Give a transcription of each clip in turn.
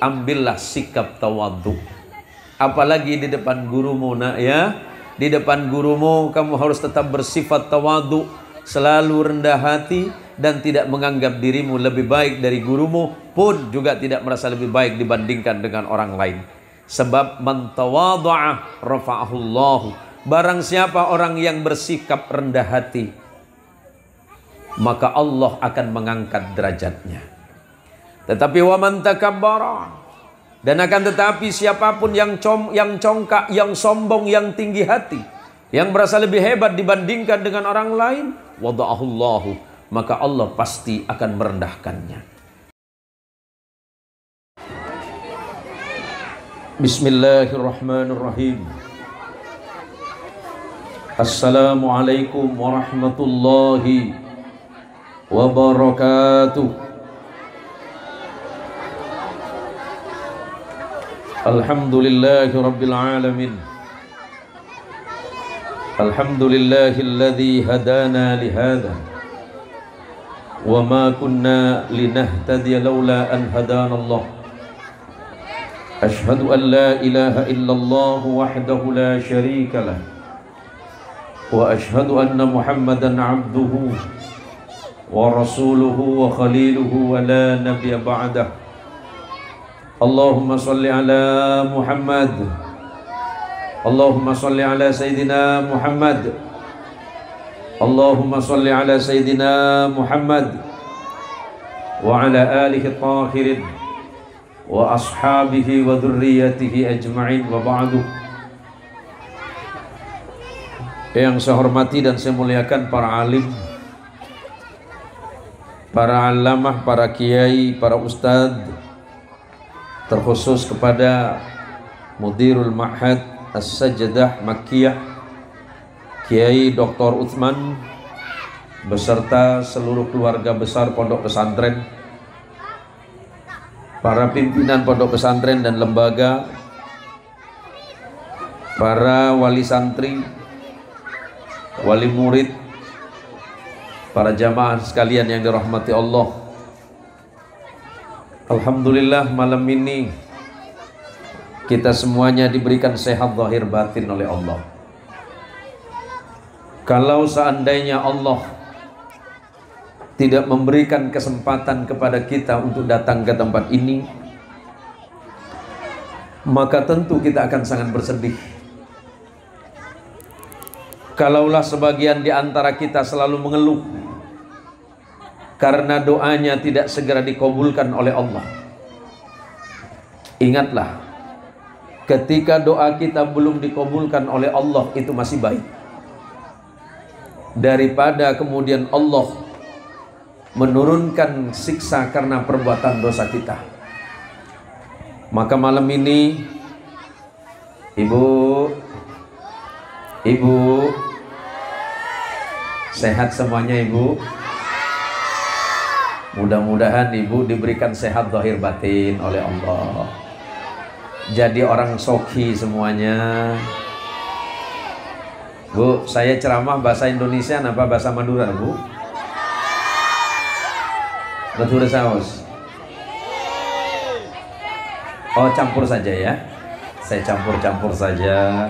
ambillah sikap tawadhu. Apalagi di depan gurumu, nak ya. Di depan gurumu kamu harus tetap bersifat tawadhu, selalu rendah hati dan tidak menganggap dirimu lebih baik dari gurumu, pun juga tidak merasa lebih baik dibandingkan dengan orang lain. Sebab man tawadha'a rafa'ahullahu. Barang siapa orang yang bersikap rendah hati, maka Allah akan mengangkat derajatnya. Tetapi wa man takabbara, dan akan tetapi siapapun yang congkak, yang sombong, yang tinggi hati, yang merasa lebih hebat dibandingkan dengan orang lain, wada'ahullahu, maka Allah pasti akan merendahkannya. Bismillahirrahmanirrahim. Assalamualaikum warahmatullahi wabarakatuh. Alhamdulillahi rabbil alamin. Alhamdulillahilladzi hadana lihada wa ma kunna linahtadiya laula an hadana Allah. Ashhadu an la ilaha illallah wahdahu la syarika lah, wa ashhadu anna Muhammadan abduhu wa rasuluhu wa khaliluhu wa la nabiyya ba'dah. Allahumma salli ala Muhammad. Allahumma salli ala Sayyidina Muhammad. Allahumma salli ala Sayyidina Muhammad wa ala alihi tahirin wa ashabihi wa dhurriyyatihi ajma'in, wa ba'du. Yang saya hormati dan saya muliakan para alim, para alamah, para kiai, para ustadz, terkhusus kepada Mudirul Ma'had As-Sajdah Makkiyah Kiai Dr. Utsman beserta seluruh keluarga besar pondok pesantren, para pimpinan pondok pesantren dan lembaga, para wali santri, wali murid, para jamaah sekalian yang dirahmati Allah. Alhamdulillah, malam ini kita semuanya diberikan sehat zahir batin oleh Allah. Kalau seandainya Allah tidak memberikan kesempatan kepada kita untuk datang ke tempat ini, maka tentu kita akan sangat bersedih. Kalaulah sebagian di antara kita selalu mengeluh karena doanya tidak segera dikabulkan oleh Allah. Ingatlah, ketika doa kita belum dikabulkan oleh Allah, itu masih baik daripada kemudian Allah menurunkan siksa karena perbuatan dosa kita. Maka malam ini Ibu sehat semuanya, Ibu? Mudah-mudahan Ibu diberikan sehat zahir batin oleh Allah, jadi orang soki semuanya. Bu, saya ceramah bahasa Indonesia apa bahasa Madura, Bu? Betul saus. Oh, campur saja ya. Saya campur-campur saja.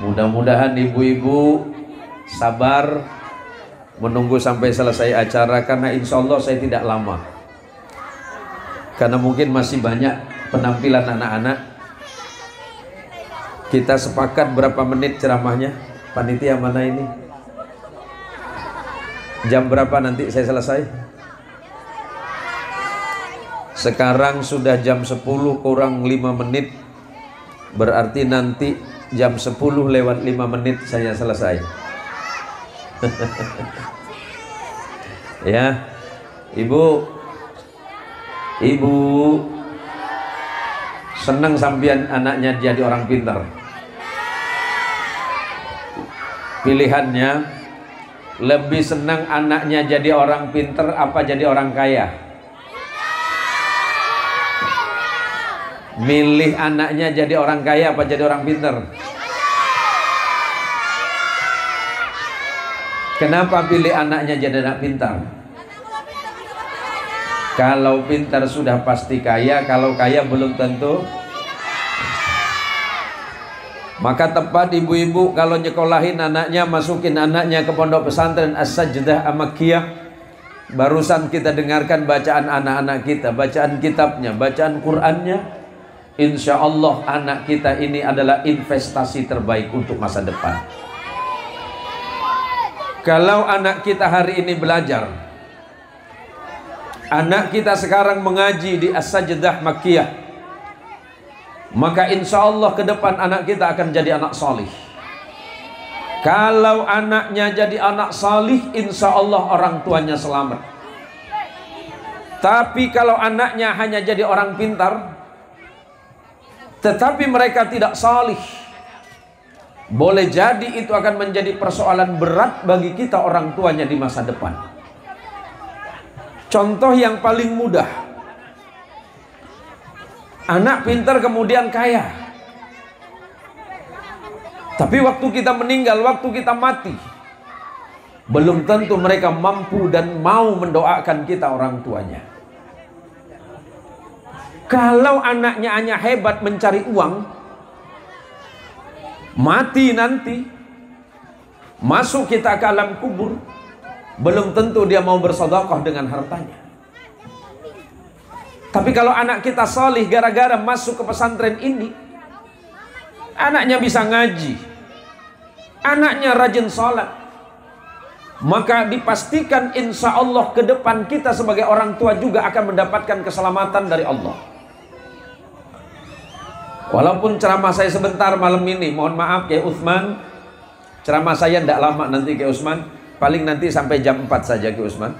Mudah-mudahan ibu-ibu sabar menunggu sampai selesai acara, karena insya Allah saya tidak lama, karena mungkin masih banyak penampilan anak-anak. Kita sepakat berapa menit ceramahnya? Panitia mana ini? Jam berapa nanti saya selesai? Sekarang sudah jam 10 kurang 5 menit, berarti nanti jam 10 lewat 5 menit saya selesai. Ya, Ibu senang sampean anaknya jadi orang pintar. Pilihannya, lebih senang anaknya jadi orang pintar apa jadi orang kaya? Milih anaknya jadi orang kaya apa jadi orang pintar? Kenapa pilih anaknya jadi anak pintar? Kalau pintar sudah pasti kaya, kalau kaya belum tentu. Maka tepat ibu-ibu kalau nyekolahin anaknya, masukin anaknya ke pondok pesantren As-Sajdah Amakkiyah. Barusan kita dengarkan bacaan anak-anak kita, bacaan kitabnya, bacaan Qur'annya. Insya Allah anak kita ini adalah investasi terbaik untuk masa depan. Kalau anak kita hari ini belajar, anak kita sekarang mengaji di As-Sajdah Makkiyah, maka insya Allah ke depan anak kita akan jadi anak salih. Kalau anaknya jadi anak salih, insya Allah orang tuanya selamat. Tapi kalau anaknya hanya jadi orang pintar, tetapi mereka tidak salih, boleh jadi itu akan menjadi persoalan berat bagi kita orang tuanya di masa depan. Contoh yang paling mudah, anak pintar kemudian kaya, tapi waktu kita meninggal, waktu kita mati, belum tentu mereka mampu dan mau mendoakan kita orang tuanya. Kalau anaknya hanya hebat mencari uang, mati nanti, masuk kita ke alam kubur, belum tentu dia mau bersedekah dengan hartanya. Tapi kalau anak kita salih gara-gara masuk ke pesantren ini, anaknya bisa ngaji, anaknya rajin sholat, maka dipastikan insya Allah ke depan kita sebagai orang tua juga akan mendapatkan keselamatan dari Allah. Walaupun ceramah saya sebentar malam ini, mohon maaf Kiai Utsman, ceramah saya tidak lama nanti Kiai Utsman, paling nanti sampai jam 4 saja Kiai Utsman.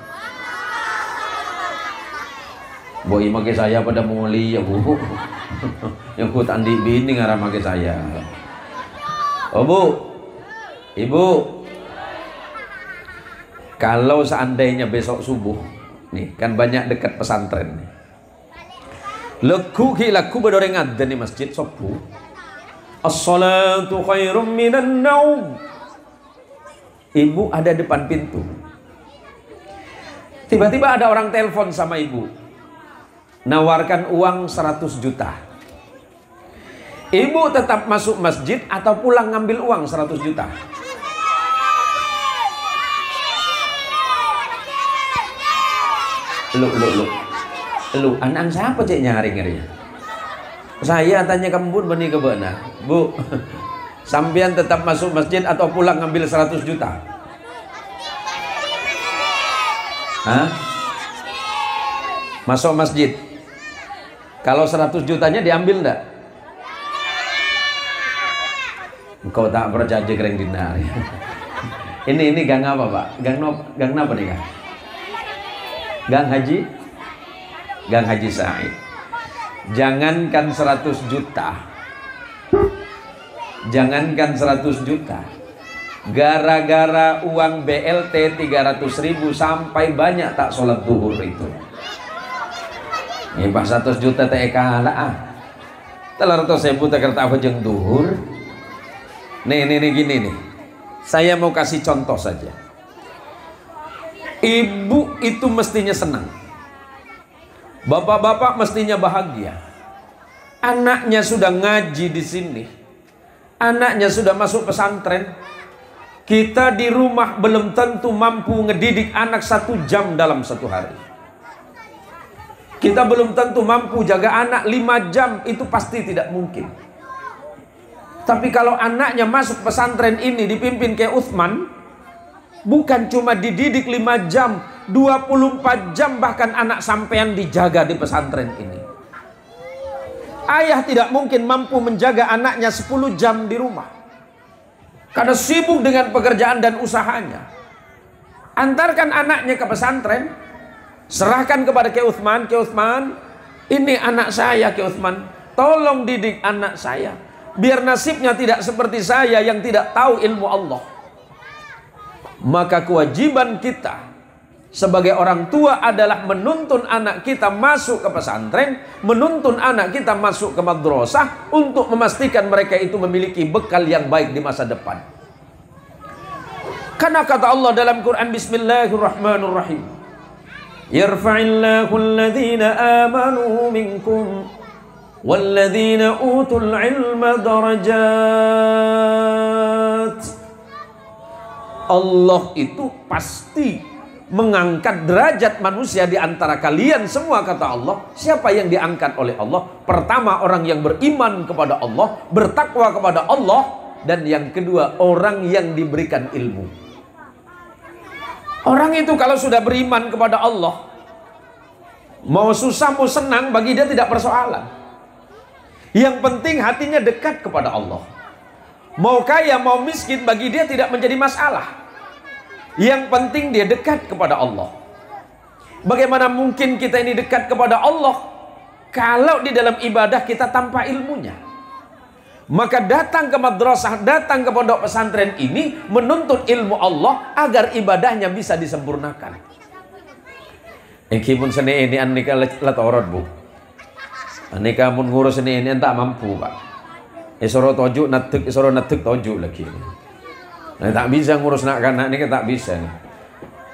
Bu imake saya pada muli ya bu, yang ku tandi bini ngarah make saya. Oh bu, ibu, kalau seandainya besok subuh, nih kan banyak dekat pesantren nih. Leku hilaku bedoreng ada di masjid subuh. As-salatu khairum minan naum. Ibu ada depan pintu. Tiba-tiba ada orang telepon sama ibu, nawarkan uang 100 juta. Ibu tetap masuk masjid atau pulang ngambil uang 100 juta? Lu anak siapa cek nyari-nyari? Saya tanya kamu pun benih ke benar. Bu, sampean tetap masuk masjid atau pulang ngambil 100 juta? Hah? Masuk masjid. Kalau 100 jutanya diambil enggak? Engkau tak percaya kering dinar. Ini gang apa Pak? Gang apa nih Kang? Gang Haji? Gang Haji Said. Jangankan 100 juta, jangankan 100 juta, gara-gara uang BLT 300.000 sampai banyak tak sholat duhur itu. Ini pas 100 juta tak kalah ah. Telar to sebu tak kerta apa jeng duhur. Nih gini nih. Saya mau kasih contoh saja. Ibu itu mestinya senang. Bapak-bapak mestinya bahagia. Anaknya sudah ngaji di sini. Anaknya sudah masuk pesantren. Kita di rumah belum tentu mampu ngedidik anak 1 jam dalam 1 hari. Kita belum tentu mampu jaga anak 5 jam, itu pasti tidak mungkin. Tapi kalau anaknya masuk pesantren ini dipimpin kayak Utsman, bukan cuma dididik 5 jam, 24 jam bahkan anak sampean dijaga di pesantren ini. Ayah tidak mungkin mampu menjaga anaknya 10 jam di rumah, karena sibuk dengan pekerjaan dan usahanya. Antarkan anaknya ke pesantren, serahkan kepada Kiai Utsman. Kiai Utsman, ini anak saya Kiai Utsman, tolong didik anak saya, biar nasibnya tidak seperti saya yang tidak tahu ilmu Allah. Maka kewajiban kita sebagai orang tua adalah menuntun anak kita masuk ke pesantren, menuntun anak kita masuk ke madrasah, untuk memastikan mereka itu memiliki bekal yang baik di masa depan. Karena kata Allah dalam Quran, Bismillahirrahmanirrahim, Yarfa'illahu alladhina amanu minkum walladzina utul ilma darajat. Allah itu pasti mengangkat derajat manusia di antara kalian semua, kata Allah. Siapa yang diangkat oleh Allah? Pertama, orang yang beriman kepada Allah, bertakwa kepada Allah, dan yang kedua, orang yang diberikan ilmu. Orang itu kalau sudah beriman kepada Allah, mau susah mau senang bagi dia tidak persoalan. Yang penting hatinya dekat kepada Allah. Mau kaya mau miskin bagi dia tidak menjadi masalah. Yang penting dia dekat kepada Allah. Bagaimana mungkin kita ini dekat kepada Allah kalau di dalam ibadah kita tanpa ilmunya? Maka datang ke madrasah, datang ke pondok pesantren ini menuntut ilmu Allah agar ibadahnya bisa disempurnakan. Iki pun seni ini anika latorot bu. Anika pun ngurus seni ini entah mampu pak. Isoro tojuk natuk, isoro natuk tojuk lagi. Nah, tak bisa ngurus nak kanak ini tak bisa nih.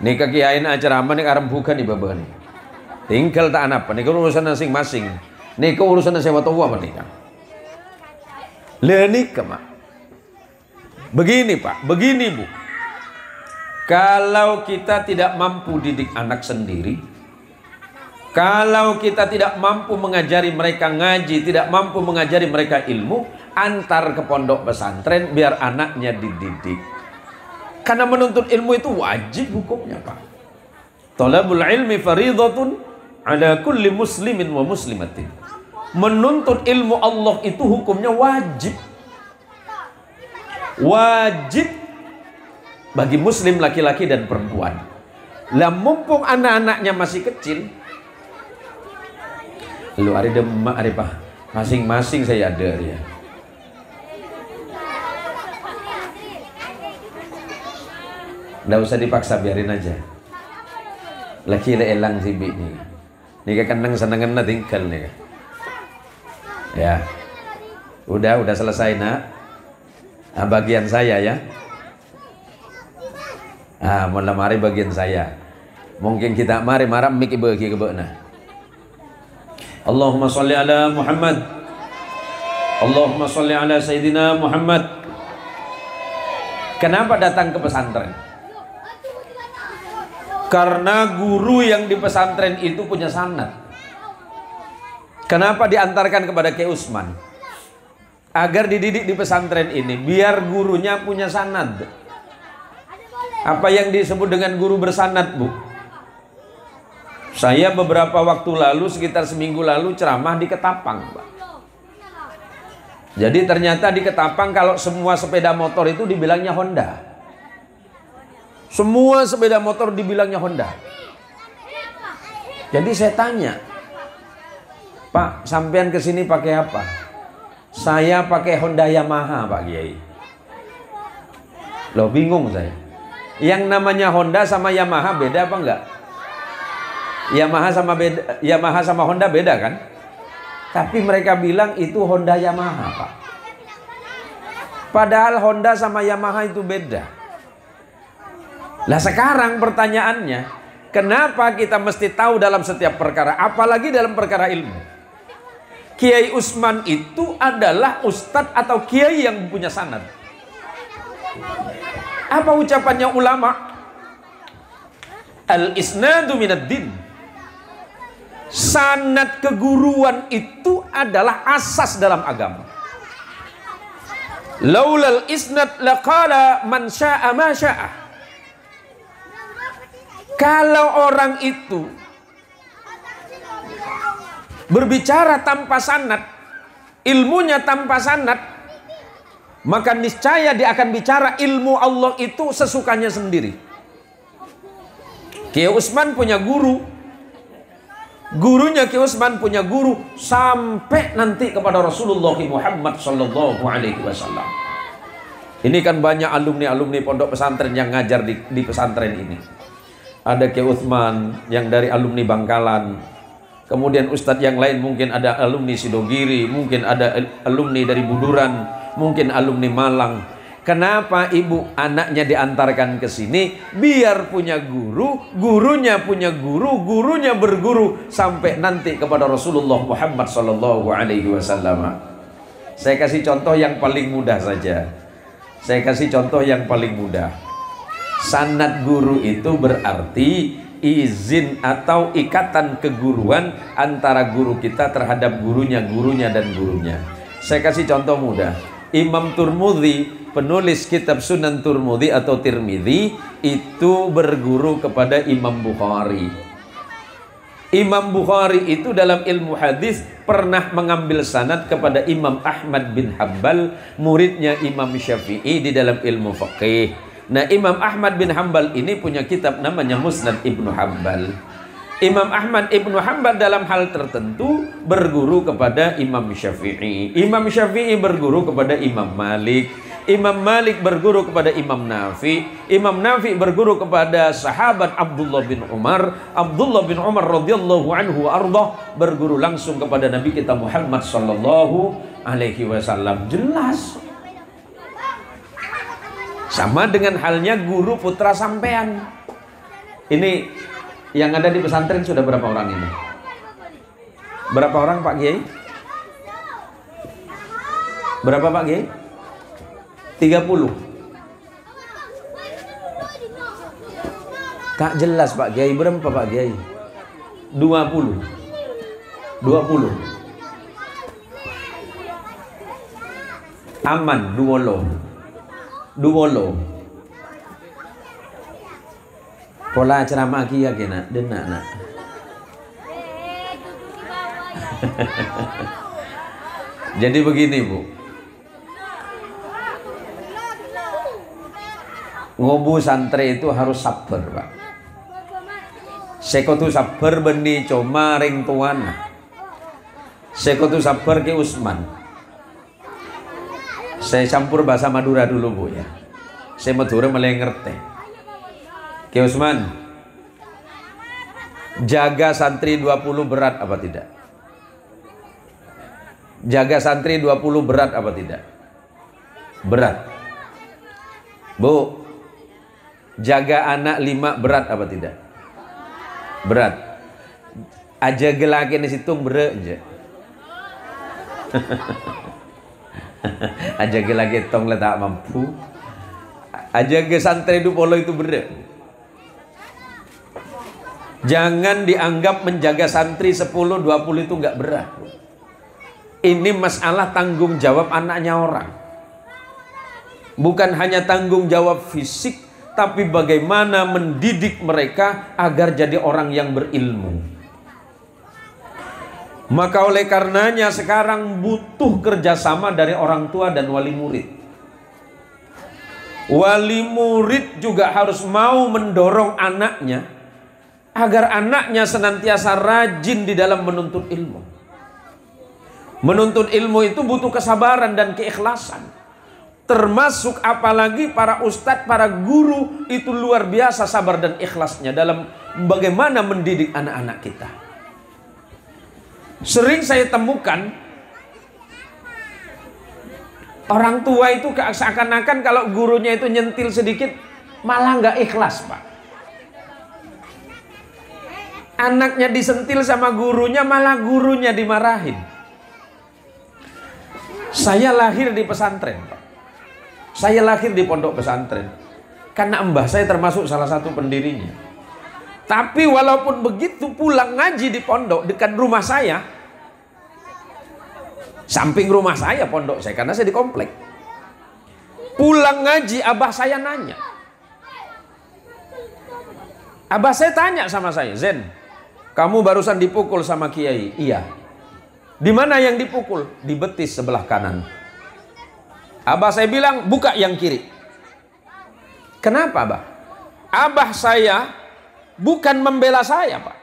Nika kiain ceramah nih arem bukan di bawah nih. Tinggal tak apa. Nika urusan masing-masing. Nika urusan sewa tua apa nika. Lenik mak. Begini pak, begini bu. Kalau kita tidak mampu didik anak sendiri, kalau kita tidak mampu mengajari mereka ngaji, tidak mampu mengajari mereka ilmu, antar ke pondok pesantren biar anaknya dididik. Karena menuntut ilmu itu wajib hukumnya pak. Talabul ilmi faridatun ala kulli muslimin wa muslimatin. Menuntut ilmu Allah itu hukumnya wajib. Wajib bagi muslim laki-laki dan perempuan. Lah mumpung anak-anaknya masih kecil, lu hari demak hari pak, masing-masing saya ada ya. Nggak usah dipaksa, biarin aja. Laki elang sibi nih. Nih kenang senengan tinggal nih. Ya, udah selesai nak. Nah, bagian saya ya. Ah, malam hari bagian saya. Mungkin kita mari marah miki bagi kebena. Allahumma sholli ala Muhammad. Allahumma sholli ala Sayyidina Muhammad. Kenapa datang ke pesantren? Karena guru yang di pesantren itu punya sanad. Kenapa diantarkan kepada Kiai Utsman? Agar dididik di pesantren ini, biar gurunya punya sanad. Apa yang disebut dengan guru bersanad, bu? Saya beberapa waktu lalu, sekitar seminggu lalu, ceramah di Ketapang, Pak. Jadi ternyata di Ketapang kalau semua sepeda motor itu dibilangnya Honda. Semua sepeda motor dibilangnya Honda. Jadi saya tanya, Pak, sampean kesini pakai apa? Saya pakai Honda Yamaha, Pak Kiai. Loh, bingung saya. Yang namanya Honda sama Yamaha beda apa enggak? Yamaha sama Honda beda kan? Tapi mereka bilang itu Honda Yamaha, Pak. Padahal Honda sama Yamaha itu beda. Lah sekarang pertanyaannya, kenapa kita mesti tahu dalam setiap perkara, apalagi dalam perkara ilmu? Kiai Utsman itu adalah ustadz atau kiai yang punya sanad. Apa ucapannya ulama? Al-isnadu minad din. Sanad keguruan itu adalah asas dalam agama. Laulal isnad laqala man syaa ma syaa. Kalau orang itu berbicara tanpa sanad, ilmunya tanpa sanad, maka niscaya dia akan bicara ilmu Allah itu sesukanya sendiri. Kiai Utsman punya guru, gurunya Kiai Utsman punya guru sampai nanti kepada Rasulullah Muhammad sallallahu alaihi wasallam. Ini kan banyak alumni pondok pesantren yang ngajar di pesantren ini. Ada Kiai Utsman yang dari alumni Bangkalan. Kemudian ustadz yang lain mungkin ada alumni Sidogiri, mungkin ada alumni dari Buduran, mungkin alumni Malang. Kenapa ibu anaknya diantarkan ke sini? Biar punya guru, gurunya punya guru, gurunya berguru sampai nanti kepada Rasulullah Muhammad sallallahu alaihi wasallam. Saya kasih contoh yang paling mudah saja. Saya kasih contoh yang paling mudah. Sanad guru itu berarti izin atau ikatan keguruan antara guru kita terhadap gurunya, gurunya dan gurunya. Saya kasih contoh mudah. Imam Turmudi, penulis kitab Sunan Turmudi atau Tirmidzi, itu berguru kepada Imam Bukhari. Imam Bukhari itu dalam ilmu hadis pernah mengambil sanad kepada Imam Ahmad bin Hanbal, muridnya Imam Syafi'i di dalam ilmu fiqih. Nah, Imam Ahmad bin Hanbal ini punya kitab namanya Musnad Ibnu Hanbal. Imam Ahmad Ibnu Hanbal dalam hal tertentu berguru kepada Imam Syafi'i. Imam Syafi'i berguru kepada Imam Malik. Imam Malik berguru kepada Imam Nafi. Imam Nafi berguru kepada sahabat Abdullah bin Umar. Abdullah bin Umar radhiyallahu anhu ardah berguru langsung kepada Nabi kita Muhammad sallallahu alaihi wasallam. Jelas. Sama dengan halnya guru putra sampean. Ini yang ada di pesantren sudah berapa orang ini? Berapa orang Pak Kiai? Berapa Pak Kiai? 30. Tak jelas Pak Kiai, berapa Pak Kiai? 20. 20. Aman, duolo. Pola ceramah kia kena denak nak. Jadi begini Bu, ngobu santri itu harus sabar Pak. Sekotu sabar beni coma ring tuan. Sekotu sabar ke Usman. Saya campur bahasa Madura dulu Bu ya. Saya Madura mulai ngerti. Ki Usman, jaga santri 20 berat apa tidak? Jaga santri 20 berat apa tidak? Berat. Bu, jaga anak 5 berat apa tidak? Berat. Aja gelakin di situng berat aja. Aja gelagi tong letak mampu. Aja ke santri 20 itu berat. Jangan dianggap menjaga santri 10-20 itu nggak berat. Ini masalah tanggung jawab anaknya orang. Bukan hanya tanggung jawab fisik, tapi bagaimana mendidik mereka agar jadi orang yang berilmu. Maka oleh karenanya sekarang butuh kerjasama dari orang tua dan wali murid. Wali murid juga harus mau mendorong anaknya agar anaknya senantiasa rajin di dalam menuntut ilmu. Menuntut ilmu itu butuh kesabaran dan keikhlasan. Termasuk apalagi para ustadz, para guru itu luar biasa sabar dan ikhlasnya dalam bagaimana mendidik anak-anak kita. Sering saya temukan orang tua itu seakan-akan kalau gurunya itu nyentil sedikit malah nggak ikhlas Pak. Anaknya disentil sama gurunya, malah gurunya dimarahin. Saya lahir di pesantren Pak. Saya lahir di pondok pesantren karena mbah saya termasuk salah satu pendirinya. Tapi walaupun begitu pulang ngaji di pondok dekat rumah saya, samping rumah saya pondok saya karena saya di komplek. Pulang ngaji abah saya nanya. Abah saya tanya sama saya, Zen, kamu barusan dipukul sama kiai? Iya. Di mana yang dipukul? Di betis sebelah kanan. Abah saya bilang, buka yang kiri. Kenapa Abah? Abah saya bukan membela saya Pak.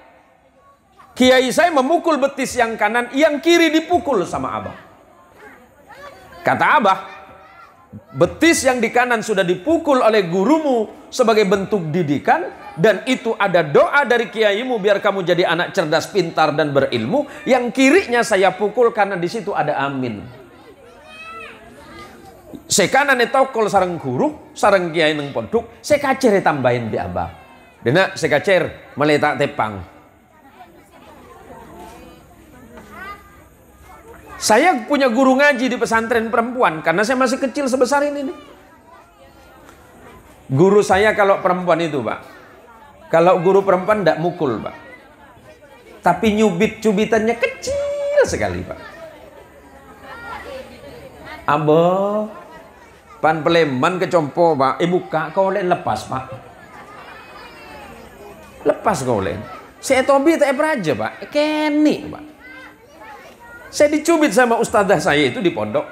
Kiai saya memukul betis yang kanan, yang kiri dipukul sama Abah. Kata Abah, betis yang di kanan sudah dipukul oleh gurumu sebagai bentuk didikan, dan itu ada doa dari kiaimu biar kamu jadi anak cerdas, pintar dan berilmu. Yang kirinya saya pukul karena di situ ada amin. Sekanan tokol sarang guru, sarang kiai neng pondok, sekacer tambahin bi abah. Dena sekacer meletak tepang. Saya punya guru ngaji di pesantren perempuan karena saya masih kecil sebesar ini nih. Guru saya kalau perempuan itu, Pak. Kalau guru perempuan tidak mukul, Pak. Tapi cubitannya kecil sekali, Pak. Abah, pan peleman kecompo, Pak. Buka, kau len lepas, Pak. Lepas kau len. Saya tobi tak peraja, Pak. Keni, Pak. Saya dicubit sama ustadzah saya itu di pondok.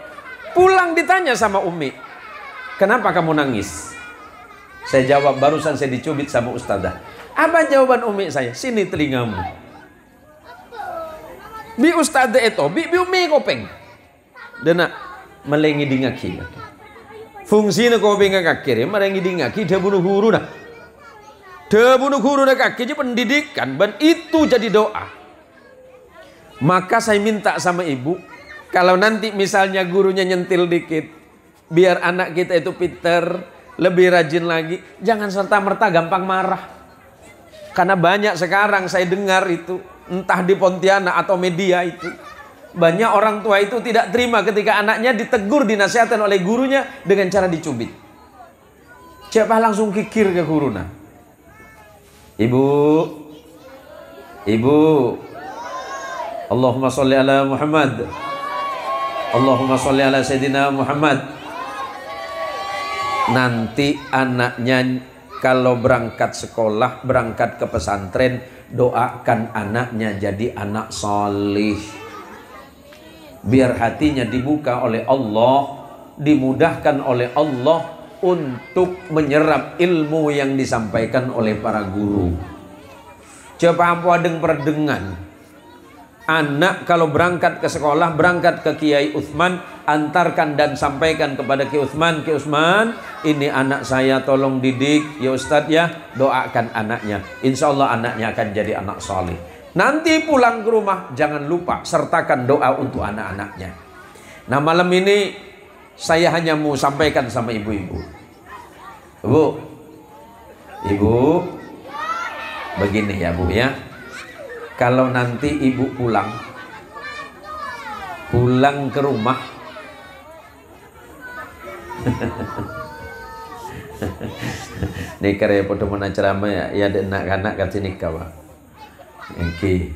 Pulang ditanya sama Umi, kenapa kamu nangis? Saya jawab, barusan saya dicubit sama ustadzah. Apa jawaban Umi saya? Sini telingamu. Bi ustadzah itu, bi Umi kopeng. Dena melengi di ngaki. Fungsinya kopeng ngaki, melengi di ngaki, dia bunuh guru dah. Dia bunuh guru dah kaki, jadi pendidikan, dan itu jadi doa. Maka saya minta sama ibu, kalau nanti misalnya gurunya nyentil dikit, biar anak kita itu pinter, lebih rajin lagi, jangan serta-merta gampang marah. Karena banyak sekarang saya dengar itu, entah di Pontianak atau media itu, banyak orang tua itu tidak terima ketika anaknya ditegur, dinasihatkan oleh gurunya dengan cara dicubit. Siapa langsung kikir ke guruna. Ibu, Allahumma sholli ala Muhammad. Allahumma sholli ala Sayyidina Muhammad. Nanti anaknya kalau berangkat sekolah, berangkat ke pesantren, doakan anaknya jadi anak solih. Biar hatinya dibuka oleh Allah, dimudahkan oleh Allah untuk menyerap ilmu yang disampaikan oleh para guru. Coba ampu adeng perdengan. Anak kalau berangkat ke sekolah, berangkat ke Kiai Utsman, antarkan dan sampaikan kepada Kiai Utsman, Kiai Utsman, ini anak saya tolong didik, ya Ustadz ya, doakan anaknya. Insya Allah anaknya akan jadi anak soleh. Nanti pulang ke rumah, jangan lupa sertakan doa untuk anak-anaknya. Nah malam ini saya hanya mau sampaikan sama ibu-ibu. Ibu, begini ya Bu ya. Kalau nanti ibu pulang ke rumah, nih karya pada mana ceramah ya ada anak-anak kat sini kawan. Oke,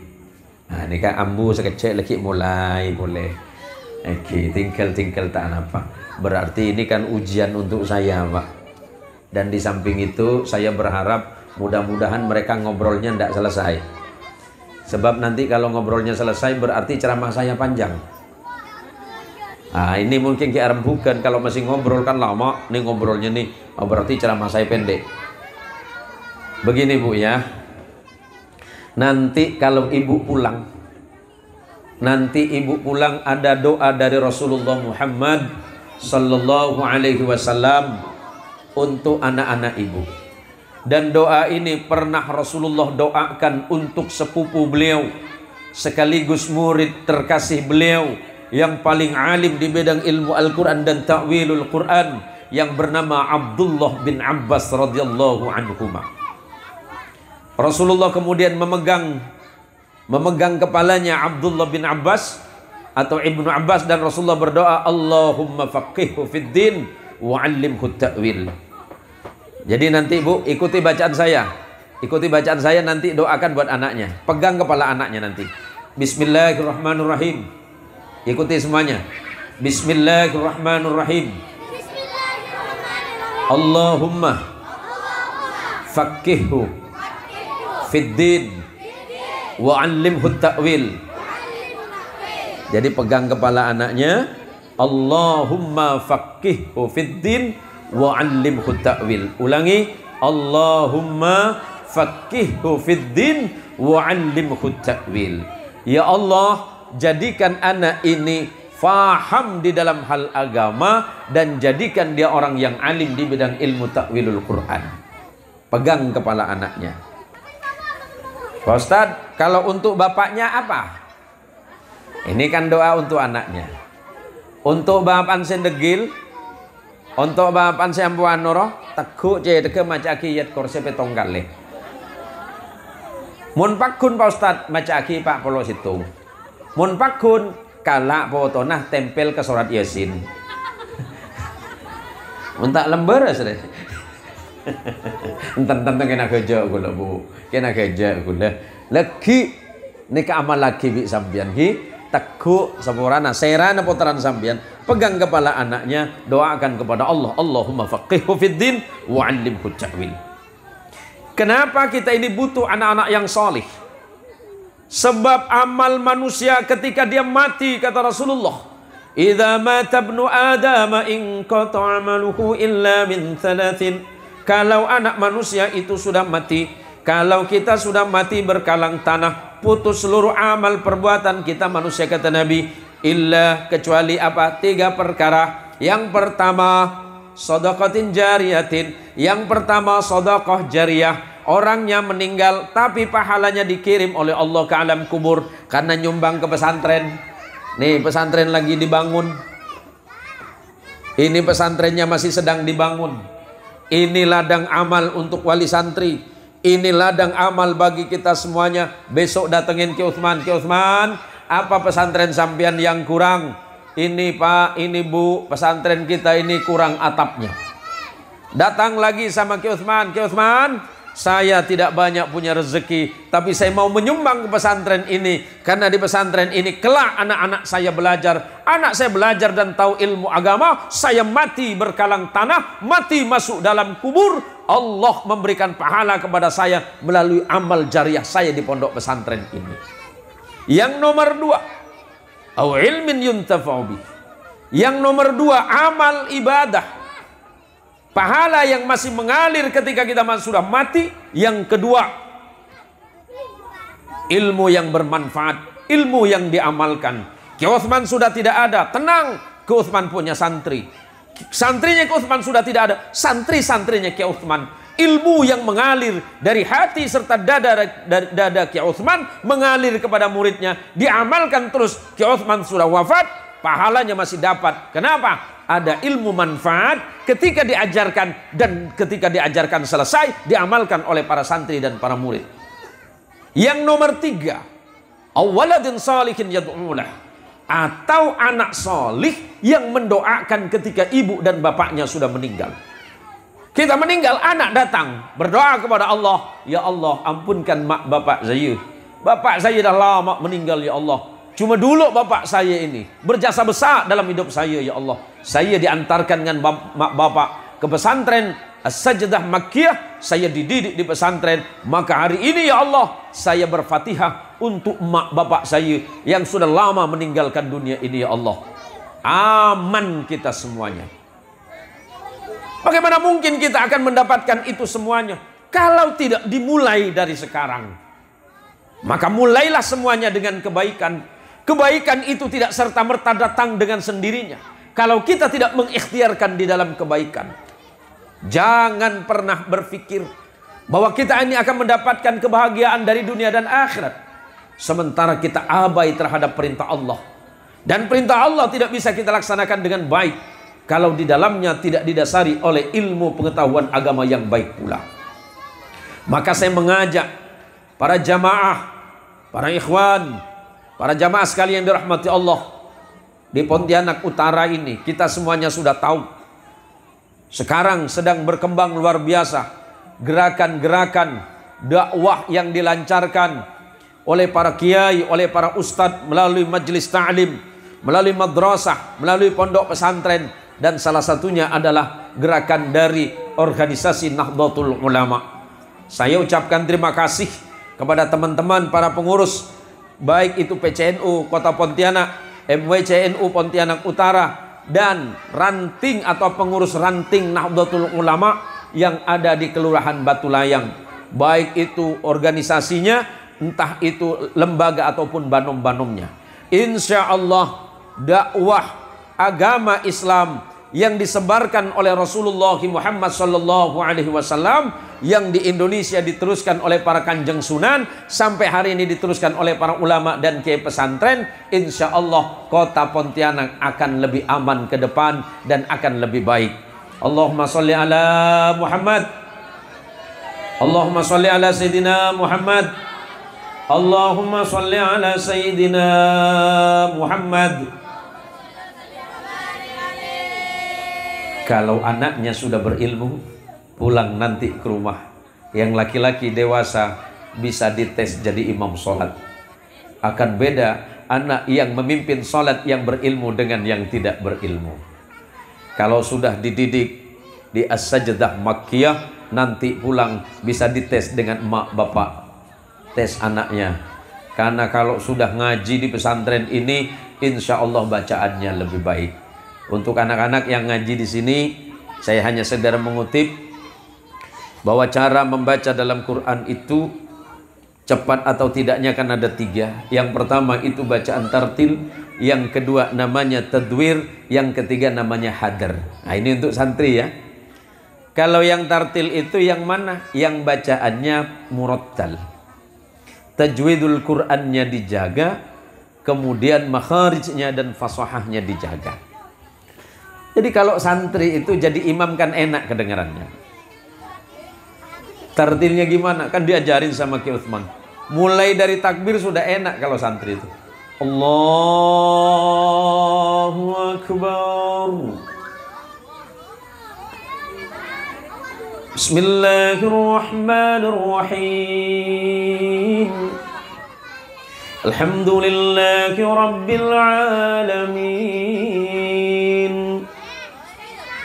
nah ini kan ambu sekecil lagi mulai boleh. Oke, tinggal tak apa. Berarti ini kan ujian untuk saya, Pak. Dan di samping itu saya berharap mudah-mudahan mereka ngobrolnya tidak selesai. Sebab nanti kalau ngobrolnya selesai berarti ceramah saya panjang. Nah ini mungkin kita rembukan, kalau masih ngobrol kan lama. Nih ngobrolnya nih, oh, berarti ceramah saya pendek. Begini Bu ya. Nanti kalau ibu pulang, ada doa dari Rasulullah Muhammad sallallahu alaihi wasallam untuk anak-anak ibu. Dan doa ini pernah Rasulullah doakan untuk sepupu beliau sekaligus murid terkasih beliau yang paling alim di bidang ilmu Al-Quran dan ta'wilul Quran, yang bernama Abdullah bin Abbas radhiyallahu anhuma. Rasulullah kemudian memegang kepalanya Abdullah bin Abbas atau Ibnu Abbas, dan Rasulullah berdoa, Allahumma faqihhu fid din wa 'allimhu ta'wil. Jadi nanti Bu ikuti bacaan saya. Nanti doakan buat anaknya. Pegang kepala anaknya nanti. Bismillahirrahmanirrahim. Ikuti semuanya. Bismillahirrahmanirrahim. Allahumma faqihhu fid din wa 'allimhu ta'wil. Jadi pegang kepala anaknya. Allahumma faqihhu fid din wa 'allimhu ta'wil. Ulangi, Allahumma faqihhu fid din wa 'allimhu ta'wil. Ya Allah, jadikan anak ini faham di dalam hal agama dan jadikan dia orang yang alim di bidang ilmu ta'wilul Quran. Pegang kepala anaknya. Pak Ustadz, kalau untuk bapaknya apa? Ini kan doa untuk anaknya. Untuk bapak sendegil, Untuk bapan sampuan noro teguk je deke maca akiyat kursi petong kali. Mun pakun Pak Ustad maca aki Pak Polo situ. Mun pakun kalak potonah tempel ke surat Yasin. Untak lembar asre. Enten-enten kena kerja gula Bu. Kena kerja gula. Lagi nika amal lagi bi sampean ki teguk sampurana serana putaran sampean pegang kepala anaknya doakan kepada Allah Allahumma faqihhu fid din wa 'allimhu ta'wil. Kenapa kita ini butuh anak-anak yang solih? Sebab amal manusia ketika dia mati kata Rasulullah, idza mata ibnu adam in qata 'amaluhu illa min thalathin. Kalau anak manusia itu sudah mati, kalau kita sudah mati berkalang tanah, putus seluruh amal perbuatan kita manusia kata Nabi, illa kecuali apa? 3 perkara. Yang pertama sedekatin jariyatin. Yang pertama sedekah jariyah. Orangnya meninggal tapi pahalanya dikirim oleh Allah ke alam kubur karena nyumbang ke pesantren. Nih pesantren lagi dibangun. Ini pesantrennya masih sedang dibangun. Ini ladang amal untuk wali santri. Ini ladang amal bagi kita semuanya. Besok datengin Ki Utsman. Ki Utsman, apa pesantren sampean yang kurang? Ini Pak, ini Bu, pesantren kita ini kurang atapnya. Datang lagi sama Ki Utsman. Ki Utsman, saya tidak banyak punya rezeki, tapi saya mau menyumbang ke pesantren ini. Karena di pesantren ini kelak anak-anak saya belajar. Anak saya belajar dan tahu ilmu agama. Saya mati berkalang tanah, mati masuk dalam kubur. Allah memberikan pahala kepada saya melalui amal jariah saya di pondok pesantren ini. Yang nomor 2, au ilmin yuntafa'u bih. Yang nomor 2, amal ibadah. Pahala yang masih mengalir ketika kita sudah mati. Yang kedua, ilmu yang bermanfaat, ilmu yang diamalkan. Ki Utsman sudah tidak ada, tenang. Ki Utsman punya santri. Santrinya Ki Utsman sudah tidak ada, santri-santrinya Ki Utsman. Ilmu yang mengalir dari hati serta dada Ki Utsman mengalir kepada muridnya, diamalkan terus. Ki Utsman sudah wafat, pahalanya masih dapat. Kenapa? Ada ilmu manfaat ketika diajarkan, dan ketika diajarkan selesai diamalkan oleh para santri dan para murid. Yang nomor 3, awaladin salihin yad'ulah, atau anak solih yang mendoakan ketika ibu dan bapaknya sudah meninggal. Kita meninggal, anak datang berdoa kepada Allah, ya Allah ampunkan mak bapak saya. Bapak saya dah lama meninggal ya Allah. Cuma dulu bapak saya ini berjasa besar dalam hidup saya ya Allah. Saya diantarkan dengan mak bapak ke pesantren As-Sajdah Makkiyah. Saya dididik di pesantren. Maka hari ini ya Allah, saya berfatihah untuk mak bapak saya yang sudah lama meninggalkan dunia ini ya Allah. Aman kita semuanya. Bagaimana mungkin kita akan mendapatkan itu semuanya kalau tidak dimulai dari sekarang? Maka mulailah semuanya dengan kebaikan. Kebaikan itu tidak serta-merta datang dengan sendirinya kalau kita tidak mengikhtiarkan di dalam kebaikan. Jangan pernah berpikir bahwa kita ini akan mendapatkan kebahagiaan dari dunia dan akhirat sementara kita abai terhadap perintah Allah. Dan perintah Allah tidak bisa kita laksanakan dengan baik kalau di dalamnya tidak didasari oleh ilmu pengetahuan agama yang baik pula. Maka saya mengajak para jamaah, para ikhwan, para jamaah sekalian yang dirahmati Allah, di Pontianak Utara ini kita semuanya sudah tahu sekarang sedang berkembang luar biasa gerakan-gerakan dakwah yang dilancarkan oleh para kiai, oleh para ustadz melalui majelis ta'lim, melalui madrasah, melalui pondok pesantren, dan salah satunya adalah gerakan dari organisasi Nahdlatul Ulama. Saya ucapkan terima kasih kepada teman-teman para pengurus, baik itu PCNU Kota Pontianak, MWCNU Pontianak Utara, dan ranting atau pengurus ranting Nahdlatul Ulama yang ada di Kelurahan Batu Layang. Baik itu organisasinya, entah itu lembaga ataupun banom-banomnya. Insya Allah dakwah agama Islam yang disebarkan oleh Rasulullah Muhammad SAW yang di Indonesia diteruskan oleh para kanjeng sunan sampai hari ini diteruskan oleh para ulama dan kiai pesantren. Insya Allah kota Pontianak akan lebih aman ke depan dan akan lebih baik. Allahumma sholli ala Muhammad. Allahumma sholli ala Sayyidina Muhammad. Allahumma sholli ala Sayyidina Muhammad. Kalau anaknya sudah berilmu, pulang nanti ke rumah, yang laki-laki dewasa bisa dites jadi imam sholat. Akan beda anak yang memimpin sholat yang berilmu dengan yang tidak berilmu. Kalau sudah dididik di as-sajdah makkiyah, nanti pulang bisa dites dengan emak bapak, tes anaknya. Karena kalau sudah ngaji di pesantren ini, insya Allah bacaannya lebih baik. Untuk anak-anak yang ngaji di sini, saya hanya sekedar mengutip bahwa cara membaca dalam Quran itu cepat atau tidaknya kan ada 3. Yang pertama itu bacaan tartil, yang kedua namanya tadwir, yang ketiga namanya hadar. Nah, ini untuk santri ya. Kalau yang tartil itu yang mana? Yang bacaannya murattal, tajwidul Qur'annya dijaga, kemudian makharijnya dan fasahahnya dijaga. Jadi kalau santri itu jadi imam kan enak kedengarannya. Tartilnya gimana? Kan diajarin sama Ki Utsman. Mulai dari takbir sudah enak kalau santri itu. Allahu Akbar. Bismillahirrahmanirrahim. Alhamdulillahi Rabbil Alamin.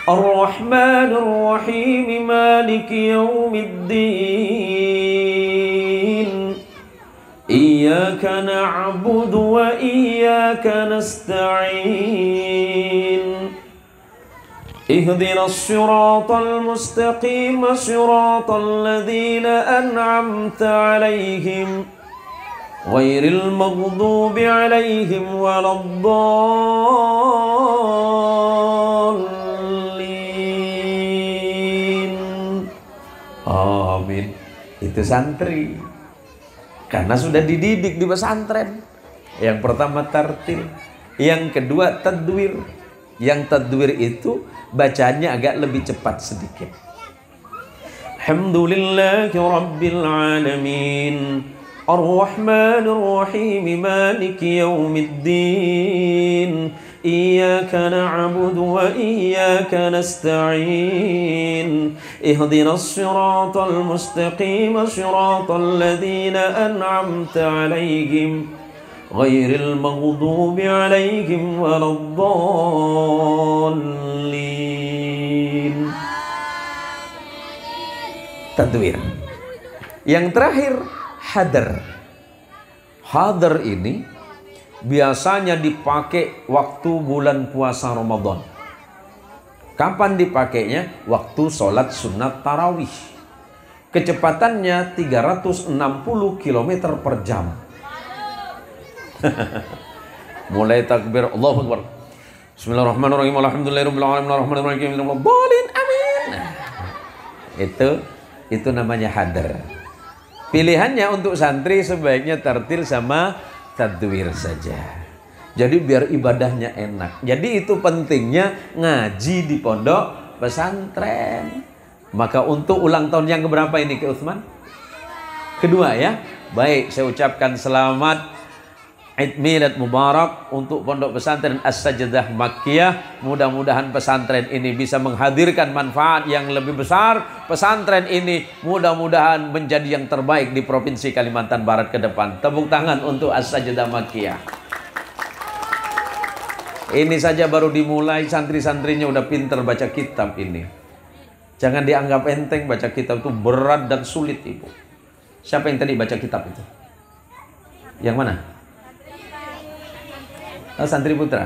Ar-Rahmanir-Rahim. Maliki Yawmiddin. Iyyaka na'budu wa iyyaka nasta'in. Ihdinas siratal mustaqim, siratal ladzina an'amta 'alaihim ghairil maghdubi 'alaihim waladdallin. Amin. Itu santri karena sudah dididik di pesantren. Yang pertama tartil, yang kedua tadwir. Yang tadwir itu bacanya agak lebih cepat sedikit. Alhamdulillahi Rabbil Alamin. Ar-Rahmanir-Rahim. Maliki Yawmiddin. Iyyaka na'budu wa iyyaka nasta'in. Ihdinas siratal mustaqim, siratal ladzina an'amta 'alaihim ghairil maghdubi 'alaihim waladdallin. Tadwir. Yang terakhir hadar. Hadar ini biasanya dipakai waktu bulan puasa Ramadan. Kapan dipakainya? Waktu sholat sunat tarawih. Kecepatannya 360 km per jam. Mulai takbir Allahu Akbar, Bismillahirrahmanirrahim, Alhamdulillahirabbil alamin, arrahmanirrahim, waladdallin, amin. Itu namanya hadar. Pilihannya untuk santri sebaiknya tartil sama tadwir saja. Jadi biar ibadahnya enak. Jadi itu pentingnya ngaji di pondok pesantren. Maka untuk ulang tahun yang keberapa ini Ki Utsman? Kedua ya. Baik, saya ucapkan selamat Id Milad Mubarak untuk pondok pesantren As-Sajdah Makkiyah. Mudah-mudahan pesantren ini bisa menghadirkan manfaat yang lebih besar. Pesantren ini mudah-mudahan menjadi yang terbaik di Provinsi Kalimantan Barat ke depan. Tepuk tangan untuk As-Sajdah Makkiyah. Ini saja baru dimulai, santri-santrinya udah pinter baca kitab ini. Jangan dianggap enteng, baca kitab itu berat dan sulit, Ibu. Siapa yang tadi baca kitab itu? Yang mana? Oh, santri putra.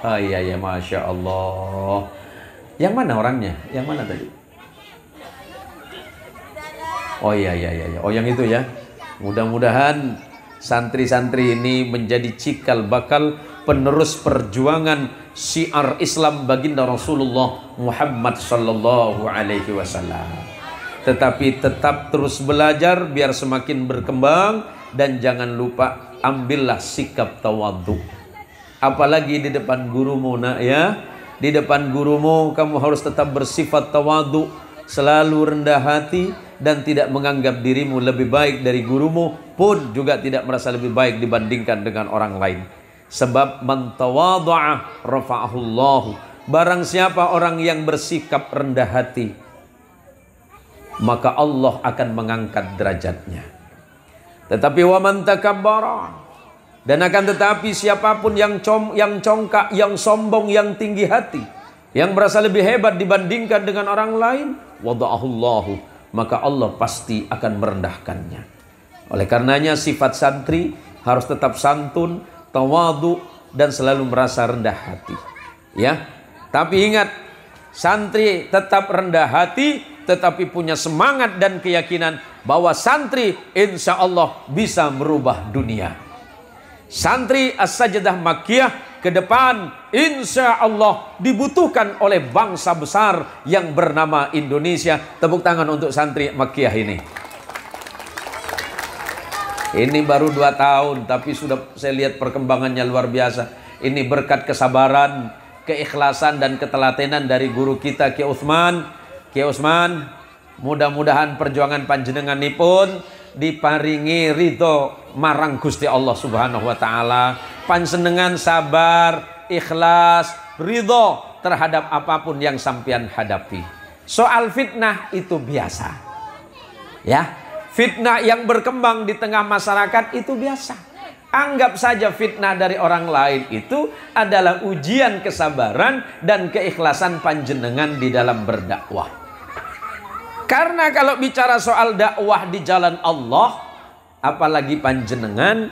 Oh iya ya, Masya Allah. Yang mana orangnya? Yang mana tadi? Oh iya. Oh yang itu ya. Mudah-mudahan santri-santri ini menjadi cikal bakal penerus perjuangan syiar Islam baginda Rasulullah Muhammad sallallahu alaihi wasallam. Tetapi tetap terus belajar biar semakin berkembang, dan jangan lupa ambillah sikap tawadhu. Apalagi di depan gurumu nak ya, Di depan gurumu kamu harus tetap bersifat tawadhu, selalu rendah hati dan tidak menganggap dirimu lebih baik dari gurumu, pun juga tidak merasa lebih baik dibandingkan dengan orang lain. Sebab man tawadha'a rafa'ahullahu. Barang siapa orang yang bersikap rendah hati, maka Allah akan mengangkat derajatnya. Tetapi wa man takabbara, dan akan tetapi siapapun yang congkak, yang sombong, yang tinggi hati, yang merasa lebih hebat dibandingkan dengan orang lain, wada'ahullahu, maka Allah pasti akan merendahkannya. Oleh karenanya sifat santri harus tetap santun, tawadhu, dan selalu merasa rendah hati. Ya, tapi ingat, santri tetap rendah hati, tetapi punya semangat dan keyakinan bahwa santri insya Allah bisa merubah dunia. Santri As-Sajdah Makkiyah ke depan insya Allah dibutuhkan oleh bangsa besar yang bernama Indonesia. Tepuk tangan untuk santri Makkiyah ini. Ini baru 2 tahun tapi sudah saya lihat perkembangannya luar biasa. Ini berkat kesabaran, keikhlasan dan ketelatenan dari guru kita Kiai Utsman. Kiai Utsman, mudah-mudahan perjuangan panjenenganipun diparingi ridho marang Gusti Allah Subhanahu wa taala. Panjenengan sabar, ikhlas, ridho terhadap apapun yang sampean hadapi. Soal fitnah itu biasa. Ya, fitnah yang berkembang di tengah masyarakat itu biasa. Anggap saja fitnah dari orang lain itu adalah ujian kesabaran dan keikhlasan panjenengan di dalam berdakwah. Karena kalau bicara soal dakwah di jalan Allah, apalagi panjenengan,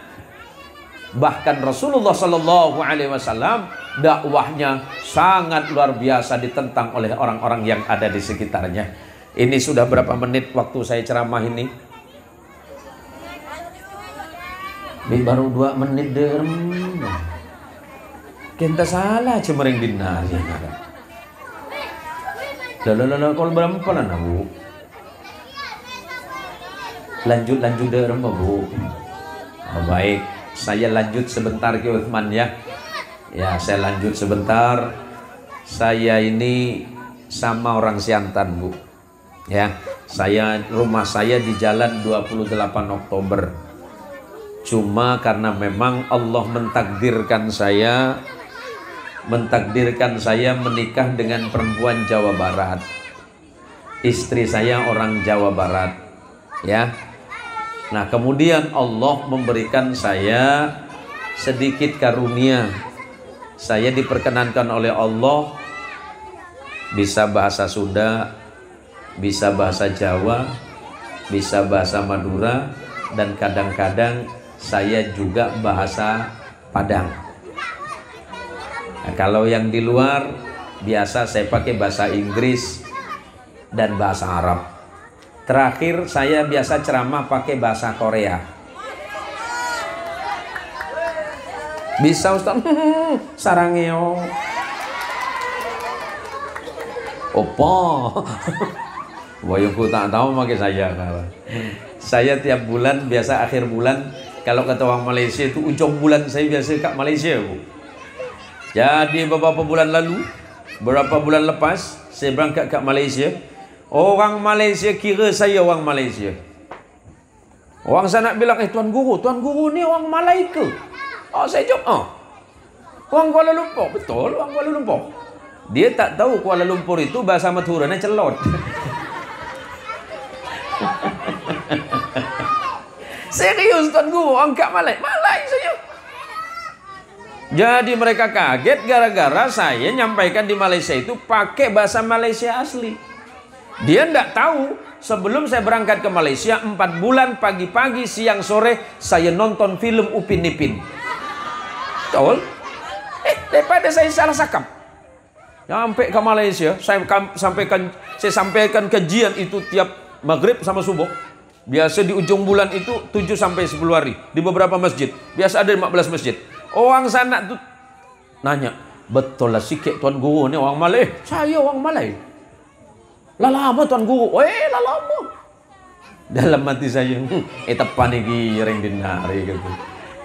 bahkan Rasulullah Shallallahu Alaihi Wasallam dakwahnya sangat luar biasa ditentang oleh orang-orang yang ada di sekitarnya. Ini sudah berapa menit waktu saya ceramah ini? Baru 2 menit derem. Kita salah cemering dinar ya. Lalu kalau berapa lah Bu? Lanjut derem Bu. Oh, baik, saya lanjut sebentar Ki Utsman ya. Ya, saya lanjut sebentar. Saya ini sama orang Siantan Bu. Ya, rumah saya di jalan 28 Oktober. Cuma karena memang Allah mentakdirkan saya menikah dengan perempuan Jawa Barat. Istri saya orang Jawa Barat. Ya. Nah, kemudian Allah memberikan saya sedikit karunia. Saya diperkenankan oleh Allah bisa bahasa Sunda, bisa bahasa Jawa, bisa bahasa Madura, dan kadang-kadang saya juga bahasa Padang. Nah, kalau yang di luar biasa saya pakai bahasa Inggris dan bahasa Arab. Terakhir saya biasa ceramah pakai bahasa Korea. Bisa Ustaz? Sarangeo. Opo. Wayungku tak tahu pakai saya. Saya tiap bulan biasa akhir bulan kalau kata orang Malaysia itu ujung bulan saya biasa kat Malaysia Bu. Jadi beberapa bulan lepas saya berangkat ke Malaysia. Orang Malaysia kira saya orang Malaysia. Orang sana bilang, Tuan Guru ni orang Malay ke? Oh, saya jawab, orang Kuala Lumpur. Betul, orang Kuala Lumpur. Dia tak tahu Kuala Lumpur itu bahasa Maduranya celot. Serius Tuan Guru, orang kat Malay saya. Jadi mereka kaget gara-gara saya nyampaikan di Malaysia itu pakai bahasa Malaysia asli. Dia tidak tahu sebelum saya berangkat ke Malaysia 4 bulan pagi-pagi siang sore saya nonton film Upin Ipin. Betul? Daripada saya salah sakap. Sampai ke Malaysia saya sampaikan kajian itu tiap maghrib sama subuh. Biasa di ujung bulan itu 7 sampai 10 hari di beberapa masjid. Biasa ada 15 masjid. Orang sana tuh nanya, betul lah sikit Tuan Guru ni orang Malay? Saya orang Malay. Lah lama Tuan Guru. Lah lama. Dalam hati saya, tepan iki ring dinari gitu.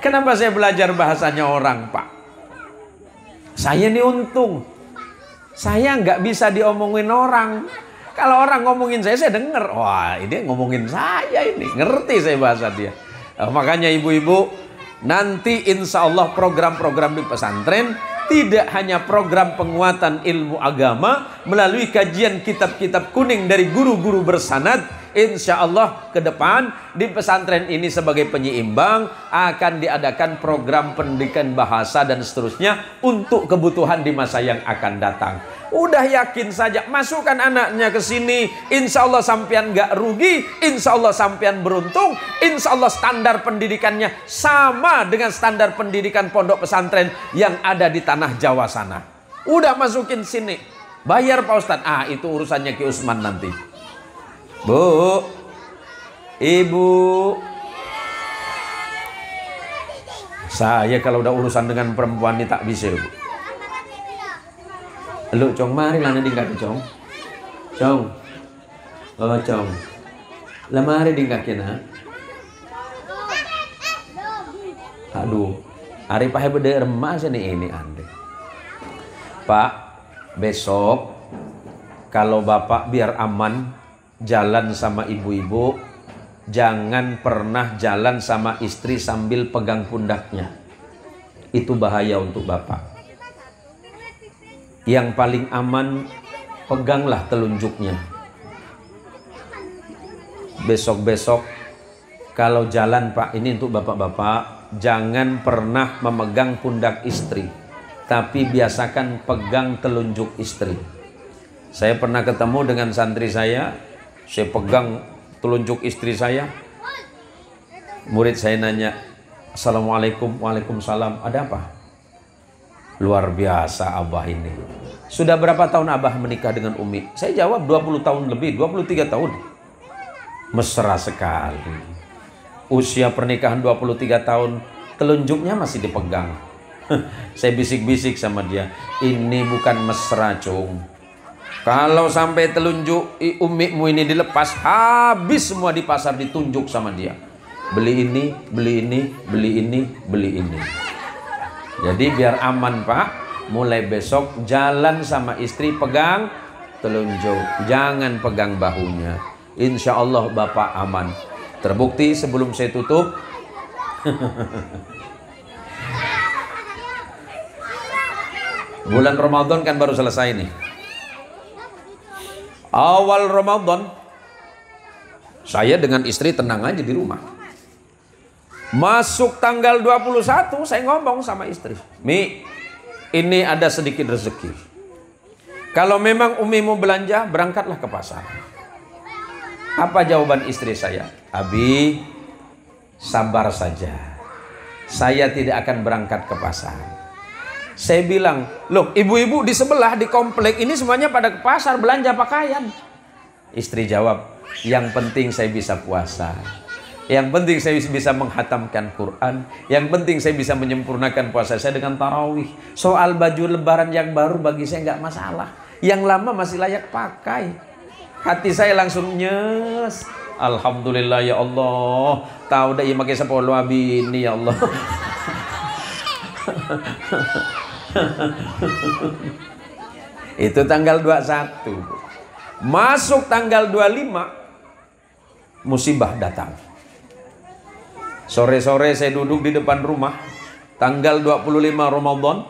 Kenapa saya belajar bahasanya orang, Pak? Saya ini untung. Saya nggak bisa diomongin orang. Kalau orang ngomongin saya denger. Wah, ini ngomongin saya ini. Ngerti saya bahasa dia. Makanya ibu-ibu, nanti insya Allah program-program di pesantren tidak hanya program penguatan ilmu agama melalui kajian kitab-kitab kuning dari guru-guru bersanad. Insya Allah ke depan di pesantren ini sebagai penyeimbang akan diadakan program pendidikan bahasa dan seterusnya untuk kebutuhan di masa yang akan datang. Udah yakin saja, masukkan anaknya ke sini. Insya Allah sampean gak rugi, insya Allah sampean beruntung, insya Allah standar pendidikannya sama dengan standar pendidikan pondok pesantren yang ada di tanah Jawa sana. Udah masukin sini, bayar Pak Ustadz. Ah, itu urusannya Ki Usman nanti. Bu, ibu, saya kalau udah urusan dengan perempuan ini tak bisa, Bu. Lu cong mari lah nanti kaki cong. Oh cong. Lah mari di kaki na. Aduh, hari pahe bede remas ini ande. Pak, besok kalau Bapak biar aman jalan sama ibu-ibu, jangan pernah jalan sama istri sambil pegang pundaknya. Itu bahaya untuk Bapak. Yang paling aman, peganglah telunjuknya. Besok-besok kalau jalan Pak, ini untuk bapak-bapak, jangan pernah memegang pundak istri, tapi biasakan pegang telunjuk istri. Saya pernah ketemu dengan santri saya pegang telunjuk istri saya. Murid saya nanya, Assalamualaikum, waalaikumsalam, ada apa? Luar biasa Abah ini. Sudah berapa tahun Abah menikah dengan Umi? Saya jawab 20 tahun lebih, 23 tahun. Mesra sekali. Usia pernikahan 23 tahun, telunjuknya masih dipegang. Saya bisik-bisik sama dia, ini bukan mesra cung. Kalau sampai telunjuk umimu ini dilepas, habis semua di pasar ditunjuk sama dia. Beli ini, beli ini, beli ini, beli ini. Jadi biar aman Pak, mulai besok jalan sama istri pegang telunjuk, jangan pegang bahunya. Insya Allah Bapak aman. Terbukti sebelum saya tutup, bulan Ramadan kan baru selesai nih. Awal Ramadan saya dengan istri tenang aja di rumah. Masuk tanggal 21 saya ngomong sama istri, Mi, ini ada sedikit rezeki. Kalau memang Umi mau belanja, berangkatlah ke pasar. Apa jawaban istri saya? Abi, sabar saja. Saya tidak akan berangkat ke pasar. Saya bilang, loh ibu-ibu di sebelah di komplek ini semuanya pada ke pasar belanja pakaian. Istri jawab, yang penting saya bisa puasa. Yang penting saya bisa menghatamkan Quran. Yang penting saya bisa menyempurnakan puasa saya dengan tarawih. Soal baju lebaran yang baru bagi saya nggak masalah. Yang lama masih layak pakai. Hati saya langsung nyes. Alhamdulillah ya Allah. Tahu dah ia pakai sepuluh abi ini ya Allah. Itu tanggal 21. Masuk tanggal 25, musibah datang. Sore-sore saya duduk di depan rumah, tanggal 25 Ramadan,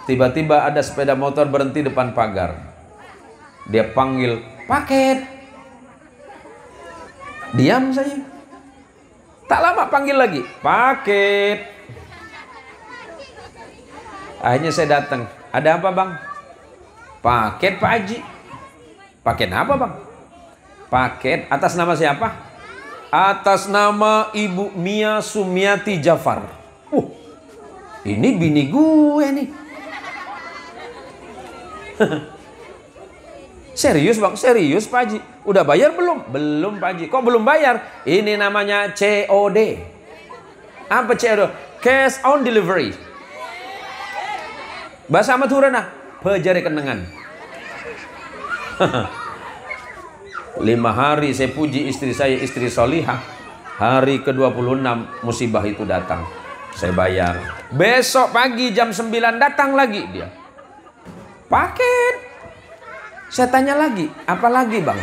tiba-tiba ada sepeda motor berhenti depan pagar. Dia panggil, paket. Diam saya. Tak lama panggil lagi, paket. Akhirnya saya datang. Ada apa bang? Paket Pak Haji. Paket apa bang? Paket atas nama siapa? Atas nama Ibu Mia Sumiati Jafar. Ini bini gue nih. Serius bang? Serius Pak Haji? Udah bayar belum? Belum Pak Haji. Kok belum bayar? Ini namanya COD. Apa COD? Cash on delivery. Bahasa Madura pejari kenangan. 5 hari saya puji istri saya, istri solihah. Hari ke-26 musibah itu datang. Saya bayar. Besok pagi jam 9 datang lagi dia. Paket. Saya tanya lagi, apa lagi bang?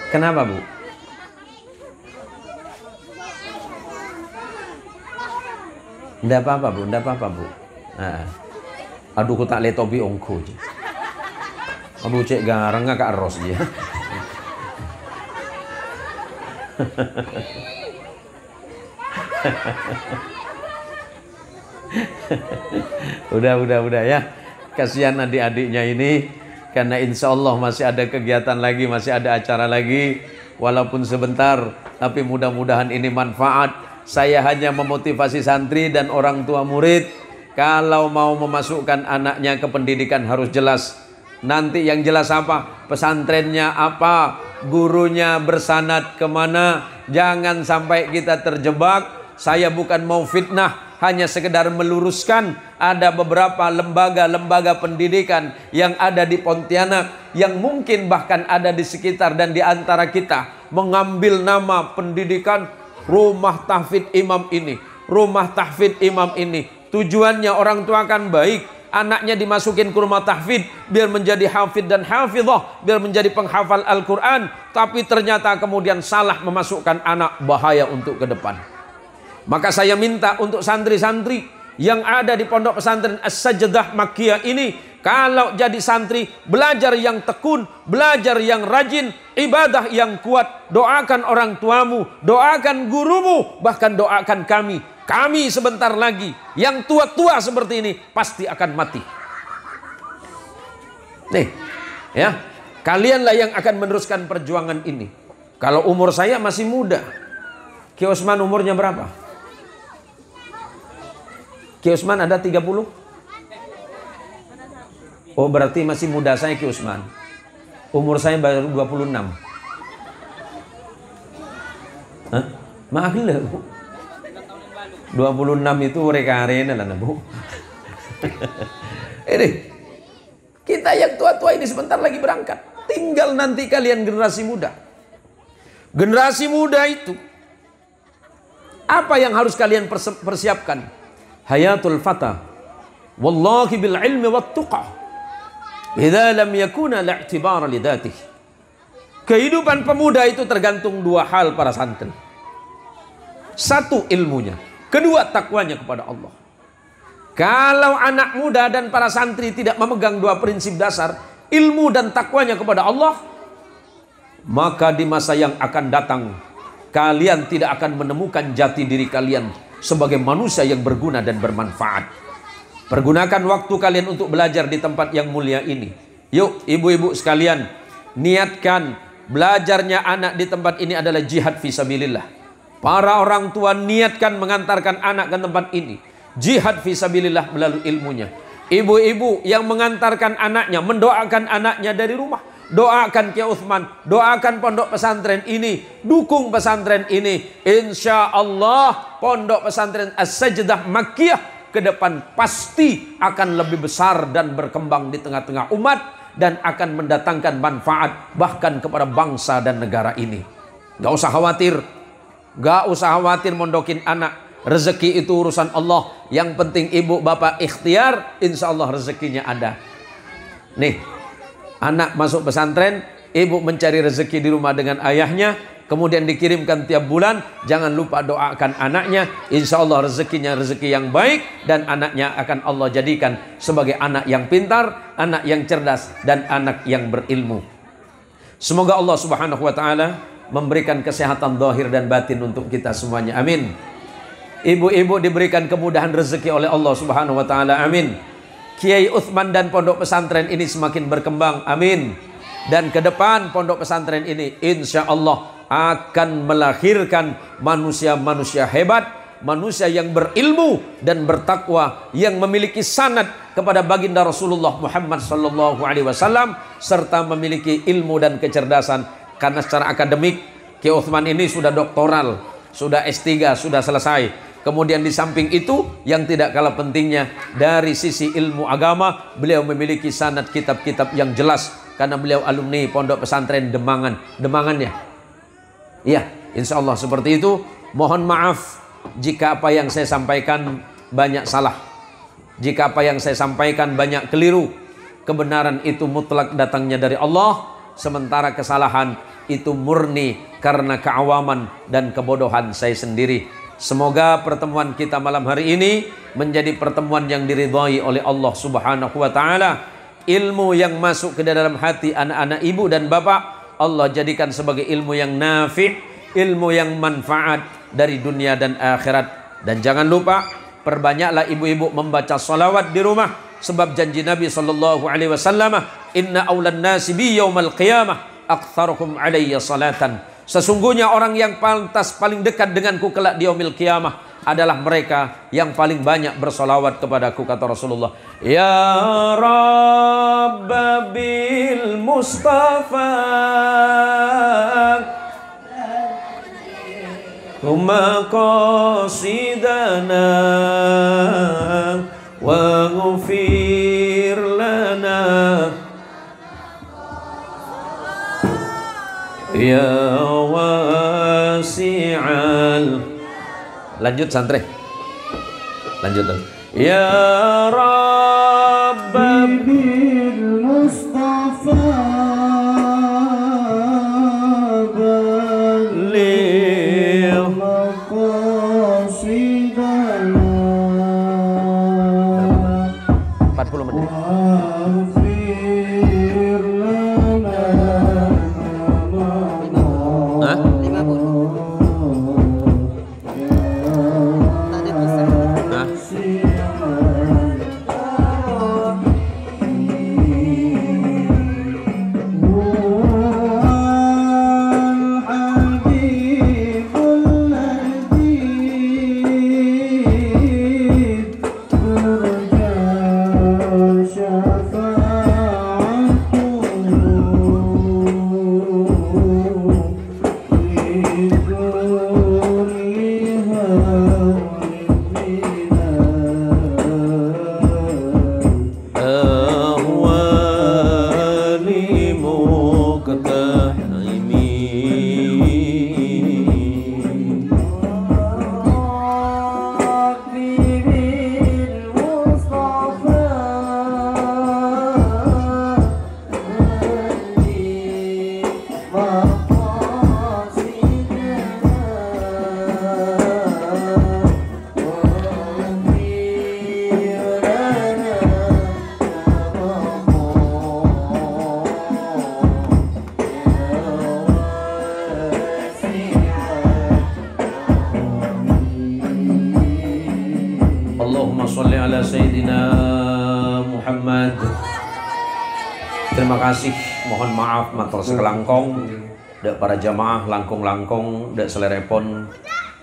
Kenapa bu? Nggak apa-apa bu, nggak apa-apa bu. Nah. Aduh, ku tak le topi ongko je. Aduh, cek garang ngak ros dia. Udah ya. Kasihan adik-adiknya ini, karena insya Allah masih ada kegiatan lagi, masih ada acara lagi. Walaupun sebentar, tapi mudah-mudahan ini manfaat. Saya hanya memotivasi santri dan orang tua murid. Kalau mau memasukkan anaknya ke pendidikan harus jelas. Nanti yang jelas apa? Pesantrennya apa? Gurunya bersanad kemana? Jangan sampai kita terjebak. Saya bukan mau fitnah, hanya sekedar meluruskan. Ada beberapa lembaga-lembaga pendidikan yang ada di Pontianak, yang mungkin bahkan ada di sekitar dan di antara kita, mengambil nama pendidikan rumah tahfidz imam ini, rumah tahfidz imam ini. Tujuannya orang tua kan baik, anaknya dimasukin ke rumah tahfidz biar menjadi hafidz dan hafidhah, biar menjadi penghafal Al-Quran. Tapi ternyata kemudian salah memasukkan anak, bahaya untuk ke depan. Maka saya minta untuk santri-santri yang ada di pondok pesantren As-Sajdah Makkiyah ini, kalau jadi santri, belajar yang tekun, belajar yang rajin, ibadah yang kuat. Doakan orang tuamu, doakan gurumu, bahkan doakan kami. Kami sebentar lagi, yang tua-tua seperti ini, pasti akan mati. Nih, ya, kalianlah yang akan meneruskan perjuangan ini. Kalau umur saya masih muda. Ki Usman umurnya berapa? Ki Usman ada 30? Oh, berarti masih muda saya Ki Usman. Umur saya baru 26. Hah? Maaf lah, Bu. 26 itu rekarena lah, Bu. Ini kita yang tua-tua ini sebentar lagi berangkat. Tinggal nanti kalian generasi muda. Generasi muda itu apa yang harus kalian persiapkan? Hayatul fata wallahi bil ilmi wat tuqa idza lam yakuna la'tibara li dzatihi. Kehidupan pemuda itu tergantung dua hal para santri. Satu, ilmunya. Kedua, takwanya kepada Allah. Kalau anak muda dan para santri tidak memegang dua prinsip dasar, ilmu dan takwanya kepada Allah, maka di masa yang akan datang kalian tidak akan menemukan jati diri kalian sebagai manusia yang berguna dan bermanfaat. Pergunakan waktu kalian untuk belajar di tempat yang mulia ini. Yuk ibu-ibu sekalian, niatkan belajarnya anak di tempat ini adalah jihad fisabilillah. Para orang tua niatkan mengantarkan anak ke tempat ini, jihad fisabilillah melalui ilmunya. Ibu-ibu yang mengantarkan anaknya, mendoakan anaknya dari rumah, doakan Kiai Utsman, doakan pondok pesantren ini, dukung pesantren ini. Insya Allah pondok pesantren As-Sajdah Makkiyah ke depan pasti akan lebih besar dan berkembang di tengah-tengah umat, dan akan mendatangkan manfaat bahkan kepada bangsa dan negara ini. Gak usah khawatir, gak usah khawatir mondokin anak. Rezeki itu urusan Allah. Yang penting ibu bapak ikhtiar, insya Allah rezekinya ada. Nih, anak masuk pesantren, ibu mencari rezeki di rumah dengan ayahnya, kemudian dikirimkan tiap bulan. Jangan lupa doakan anaknya, insya Allah rezekinya rezeki yang baik, dan anaknya akan Allah jadikan sebagai anak yang pintar, anak yang cerdas, dan anak yang berilmu. Semoga Allah Subhanahu wa ta'ala memberikan kesehatan zahir dan batin untuk kita semuanya, amin. Ibu-ibu diberikan kemudahan rezeki oleh Allah Subhanahu wa ta'ala, amin. Kiai Utsman dan pondok pesantren ini semakin berkembang, amin. Dan ke depan pondok pesantren ini insya Allah akan melahirkan manusia-manusia hebat, manusia yang berilmu dan bertakwa, yang memiliki sanad kepada baginda Rasulullah Muhammad sallallahu alaihi wasallam, serta memiliki ilmu dan kecerdasan. Karena secara akademik Kiai Utsman ini sudah doktoral, sudah S3, sudah selesai. Kemudian di samping itu, yang tidak kalah pentingnya, dari sisi ilmu agama, beliau memiliki sanad kitab-kitab yang jelas. Karena beliau alumni pondok pesantren Demangan. Demangan ya? Iya, insya Allah seperti itu. Mohon maaf jika apa yang saya sampaikan banyak salah, jika apa yang saya sampaikan banyak keliru. Kebenaran itu mutlak datangnya dari Allah, sementara kesalahan itu murni karena keawaman dan kebodohan saya sendiri. Semoga pertemuan kita malam hari ini menjadi pertemuan yang diridhai oleh Allah Subhanahu wa taala. Ilmu yang masuk ke dalam hati anak-anak ibu dan bapak, Allah jadikan sebagai ilmu yang nafi', ilmu yang manfaat dari dunia dan akhirat. Dan jangan lupa, perbanyaklah ibu-ibu membaca salawat di rumah, sebab janji Nabi sallallahu alaihi wasallam, inna aulan nasi bi yaumal qiyamah aktsaruhum alayya salatan. Sesungguhnya orang yang pantas paling dekat denganku kelak di yaumil qiyamah adalah mereka yang paling banyak bersolawat kepadaku, kata Rasulullah. Ya Rabb bil Mustafa Humma qasidana wa ghufir lana ya wasi'al. Lanjut santri, lanjut. Ya Rabb bil Mustafa balligh maqasidana. 40 menit. Allahumma sholli ala Sayyidina Muhammad. Terima kasih, mohon maaf matur sekelangkong dak para jamaah langkung-langkung dak selerepon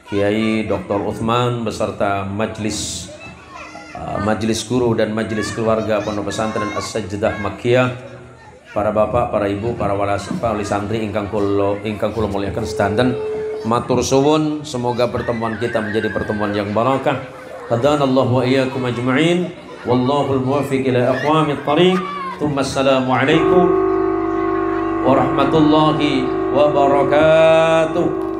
Kiai Dr. Uthman beserta majelis guru dan majelis keluarga Pondok Pesantren As-Sajdah Makkiyah, para bapak, para ibu, para wali santri ingkang kula muliakan sedanten. Matur suwun, semoga pertemuan kita menjadi pertemuan yang barakah. Hadanallahu wa iyyakum ajma'in. Wallahul muwaffiq ila aqwamit thariq. Assalamualaikum warahmatullahi wabarakatuh.